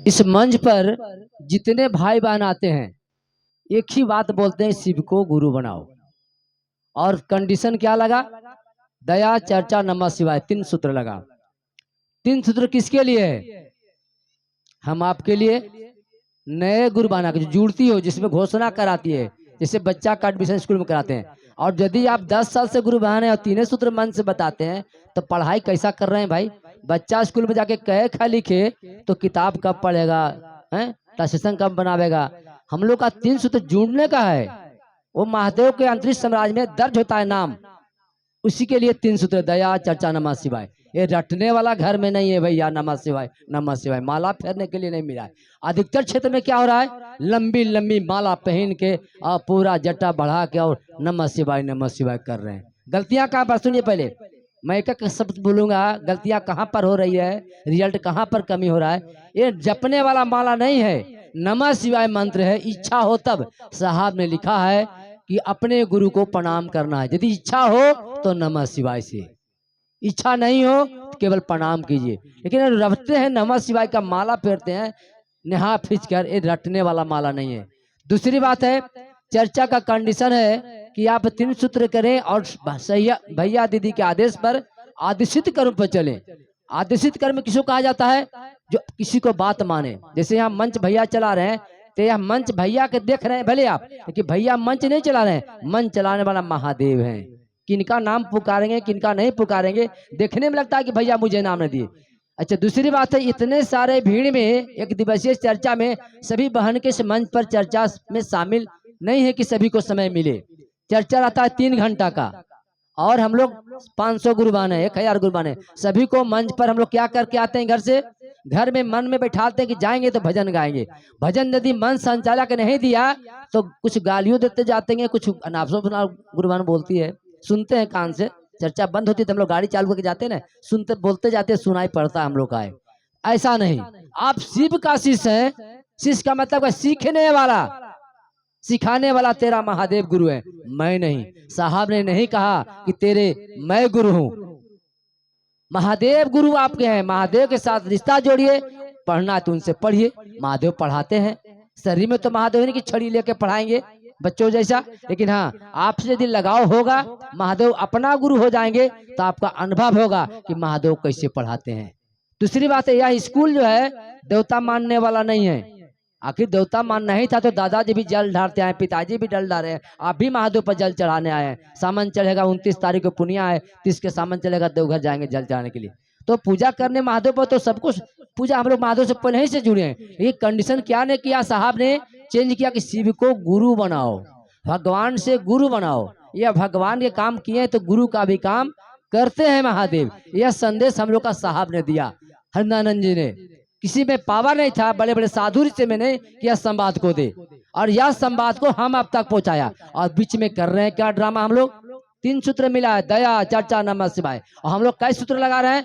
इस मंच पर जितने भाई बहन आते हैं एक ही बात बोलते हैं, शिव को गुरु बनाओ। और कंडीशन क्या लगा? दया, चर्चा, नमः शिवाय, 3 सूत्र लगा। 3 सूत्र किसके लिए है? हम आपके लिए, नए गुरु बना के जो जुड़ती हो, जिसमें घोषणा कराती है, जैसे बच्चा का एडमिशन स्कूल में कराते हैं। और यदि आप 10 साल से गुरु बहाने और 3 सूत्र मन से बताते हैं तो पढ़ाई कैसा कर रहे हैं भाई? बच्चा स्कूल में जाके कहे खा लिखे तो किताब कब पढ़ेगा, है ट्रांसलेशन कब बनावेगा? हम लोग का 3 सूत्र जुड़ने का है। वो महादेव के अंतरिक्ष साम्राज्य में दर्ज होता है नाम, उसी के लिए 3 सूत्र, दया, चर्चा, नमः शिवाय। ये रटने वाला घर में नहीं है भैया। नमः शिवाय, नमः शिवाय माला फेरने के लिए नहीं मिला है। अधिकतर क्षेत्र में क्या हो रहा है? लंबी लंबी माला पहन के और पूरा जटा बढ़ा के और नमः शिवाय कर रहे हैं। गलतियां कहाँ पर? सुनिए पहले, मैं एक एक शब्द बोलूंगा, गलतियां कहाँ पर हो रही है, रिजल्ट कहाँ पर कमी हो रहा है। ये जपने वाला माला नहीं है, नमः शिवाय मंत्र है। इच्छा हो तब। साहब ने लिखा है कि अपने गुरु को प्रणाम करना है। यदि इच्छा हो तो नमः शिवाय से, इच्छा नहीं हो तो केवल प्रणाम कीजिए। लेकिन रटते हैं, नमः शिवाय का माला फेरते हैं नेहा खींच कर, ये रटने वाला माला नहीं है। दूसरी बात है, चर्चा का कंडीशन है कि आप 3 सूत्र करें और भैया दीदी के आदेश पर आदेशित कर्म पर चलें। आदेशित कर्म किसको कहा जाता है? जो किसी को बात माने। जैसे यहाँ मंच भैया चला रहे हैं तो यह मंच भैया के देख रहे हैं भले आप, लेकिन भैया मंच नहीं चला रहे हैं, मंच चलाने वाला महादेव है। किनका नाम पुकारेंगे किनका नहीं पुकारेंगे, देखने में लगता है कि भैया मुझे नाम न दिए। अच्छा, दूसरी बात है, इतने सारे भीड़ में एक दिवसीय चर्चा में सभी बहन के इस मंच पर चर्चा में शामिल नहीं है कि सभी को समय मिले। चर्चा रहता है 3 घंटा का, और हम लोग 500 गुरुबान है, 1000 गुरुबान है। सभी को मंच पर हम लोग क्या करके आते हैं? घर से, घर में मन में बैठाते हैं कि जाएंगे तो भजन गाएंगे। भजन यदि मन संचालक नहीं दिया तो कुछ गालियों देते जाते हैं, कुछ अनापसों गुरुबान बोलती है, सुनते हैं कान से। चर्चा बंद होती है तो हम लोग गाड़ी चालू करके जाते हैं ना, सुनते बोलते जाते हैं, सुनाई पड़ता है हम लोग का है। ऐसा नहीं, आप शिव का शिष्य हैं। शिष्य का मतलब है सीखने वाला, सिखाने वाला तेरा महादेव गुरु है, मैं नहीं। साहब ने नहीं कहा कि तेरे मैं गुरु हूं, महादेव गुरु आपके हैं। महादेव के साथ रिश्ता जोड़िए, पढ़ना तो उनसे पढ़िए। महादेव पढ़ाते हैं, शरीर में तो महादेव नहीं कि छड़ी लेके पढ़ाएंगे बच्चों जैसा, लेकिन हाँ आपसे यदि लगाव होगा, महादेव अपना गुरु हो जाएंगे तो आपका अनुभव होगा कि महादेव कैसे पढ़ाते हैं। दूसरी बात है, यह स्कूल जो है देवता मानने वाला नहीं है। आखिर देवता मान नहीं था तो दादाजी भी जल ढारते आए, पिताजी भी जल डाले हैं, आप भी महादेव पर जल चढ़ाने आए हैं। सामान चढ़ेगा 29 तारीख को पुनिया है, 30 के सामान चलेगा देवघर जाएंगे जल चढ़ाने के लिए। तो पूजा करने महादेव पर तो सब कुछ पूजा हम लोग महादेव से पहले ही से जुड़े हैं। ये कंडीशन क्या ने किया? साहब ने चेंज किया कि शिव को गुरु बनाओ, भगवान से गुरु बनाओ। यह भगवान के काम किए तो गुरु का भी काम करते हैं महादेव। यह संदेश हम लोग का साहब ने दिया, हरनानंद जी ने। किसी में पावर नहीं था, बड़े बड़े साधु से मैंने कि यह संवाद को दे, और यह संवाद को हम आप तक पहुंचाया। और बीच में कर रहे हैं क्या ड्रामा? हम लोग 3 सूत्र मिला है, दया, चर्चा, नमः शिवाय। और हम लोग कई सूत्र लगा रहे हैं?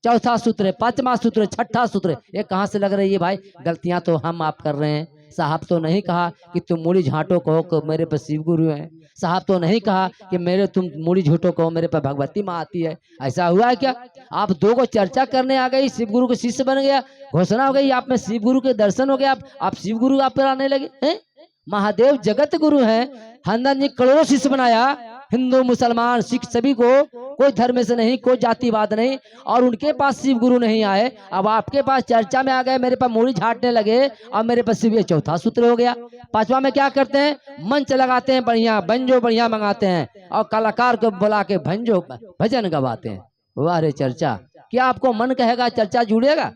चौथा सूत्र, 5वां सूत्र, 6ठा सूत्र। ये कहाँ से लग रही है भाई? गलतियां तो हम आप कर रहे हैं। साहब तो नहीं कहा कि तुम मूड़ी झांटो कहो कि मेरे पर शिव गुरु है। साहब तो नहीं कहा कि मेरे तुम मूड़ी झूठो कहो मेरे पर भगवती माँ आती है। ऐसा हुआ है क्या? आप 2 को चर्चा करने आ गई, शिव गुरु के शिष्य बन गया, घोषणा हो गई, आप में शिव गुरु के दर्शन हो गया, आप शिव गुरु आप पर आने लगे हैं। महादेव जगत गुरु हैं, हनुमान जी करोड़ों शिष्य बनाया, हिंदू मुसलमान सिख सभी को, कोई धर्म से नहीं, कोई जातिवाद नहीं, और उनके पास शिव गुरु नहीं आए। अब आपके पास चर्चा में आ गए, मेरे पास मूड़ी झाटने लगे और मेरे पास शिव। ये चौथा सूत्र हो गया। 5वां में क्या करते हैं? मंच लगाते हैं, बढ़िया बंजो बढ़िया मंगाते हैं और कलाकार को बुला के भंजो भजन गवाते हैं। वाह रे चर्चा! क्या आपको मन कहेगा चर्चा जुड़ेगा?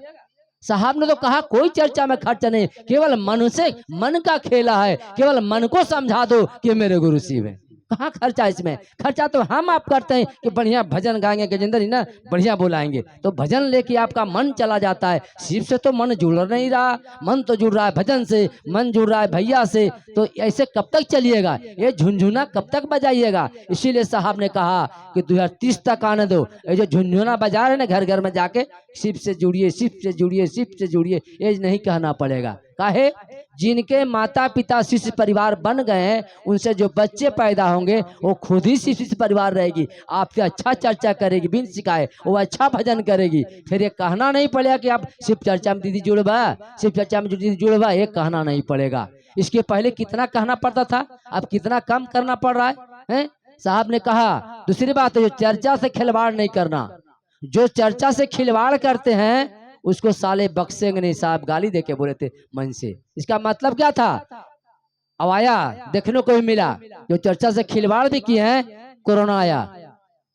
साहब ने तो कहा कोई चर्चा में खर्चा नहीं, केवल मन से, मन का खेला है, केवल मन को समझा दो कि मेरे गुरु शिव है। कहाँ खर्चा इसमें? खर्चा तो हम आप करते हैं कि बढ़िया भजन गाएंगे, गजेंद्र जी ना बढ़िया बुलाएंगे तो भजन लेके आपका मन चला जाता है। शिव से तो मन जुड़ नहीं रहा, मन तो जुड़ रहा है भजन से, मन जुड़ रहा है भैया से। तो ऐसे कब तक चलिएगा? ये झुनझुना कब तक बजाइएगा? इसीलिए साहब ने कहा कि 2030 तक आने दो। ये जो झुनझुना बजा रहे ना घर घर में जाके, शिव से जुड़िए, शिव से जुड़िए, शिव से जुड़िए, ये नहीं कहना पड़ेगा। काहे? जिनके माता पिता शिष्य परिवार बन गए हैं, उनसे जो बच्चे पैदा होंगे वो खुद ही शिष्य परिवार रहेगी, आपसे अच्छा चर्चा करेगी, बिन सिखाए वो अच्छा भजन करेगी। फिर ये कहना नहीं पड़ेगा कि आप शिव चर्चा में दीदी जुड़वा, शिव चर्चा में दीदी जुड़वा, ये कहना नहीं पड़ेगा। इसके पहले कितना कहना पड़ता था, अब कितना कम करना पड़ रहा है? साहब ने कहा। दूसरी बात है, जो चर्चा से खिलवाड़ नहीं करना, जो चर्चा से खिलवाड़ करते हैं उसको साले बख्शेंगे नहीं। साहब गाली देके बोले थे मन से। इसका मतलब क्या था? अब आया देखने को भी मिला, जो चर्चा से खिलवाड़ भी किए हैं। कोरोना आया,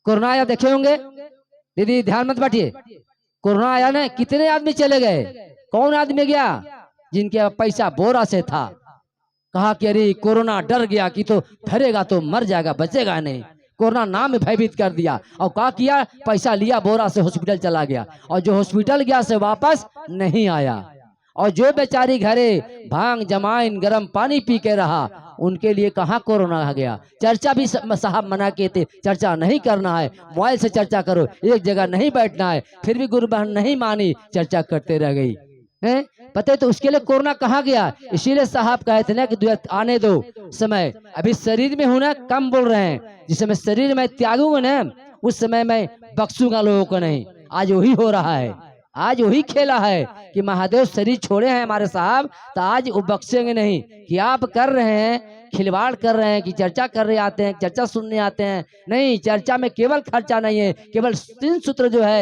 कोरोना आया, देखे होंगे दीदी, ध्यान मत बैठिए। कोरोना आया ना, कितने आदमी चले गए? कौन आदमी गया? जिनके पैसा बोरा से था। कहा कि अरे कोरोना डर गया कि तो धरेगा तो मर जाएगा, बचेगा नहीं। कोरोना नाम भयभीत कर दिया और क्या किया, पैसा लिया बोरा से हॉस्पिटल चला गया, और जो हॉस्पिटल गया से वापस नहीं आया। और जो बेचारी घरे भांग जमाइन गर्म पानी पी के रहा, उनके लिए कहाँ कोरोना आ गया। चर्चा भी साहब मना किए थे, चर्चा नहीं करना है, मोबाइल से चर्चा करो, एक जगह नहीं बैठना है। फिर भी गुरु बहन नहीं मानी, चर्चा करते रह गई है। पता है तो उसके लिए कोरोना कहाँ गया। इसीलिए साहब कहे थे ना कि आने दो समय, अभी शरीर में हूं ना, कम बोल रहे हैं, जिस समय शरीर में त्यागूंगा ना, उस समय मैं बख्शूंगा लोगों को नहीं। आज वही हो रहा है, आज वही खेला है कि महादेव शरीर छोड़े हैं हमारे साहब, तो आज वो बख्शेंगे नहीं। कि आप कर रहे हैं, खिलवाड़ कर रहे हैं, कि चर्चा कर रहे आते हैं, चर्चा सुनने आते हैं। नहीं, चर्चा में केवल खर्चा नहीं है, केवल 3 सूत्र जो है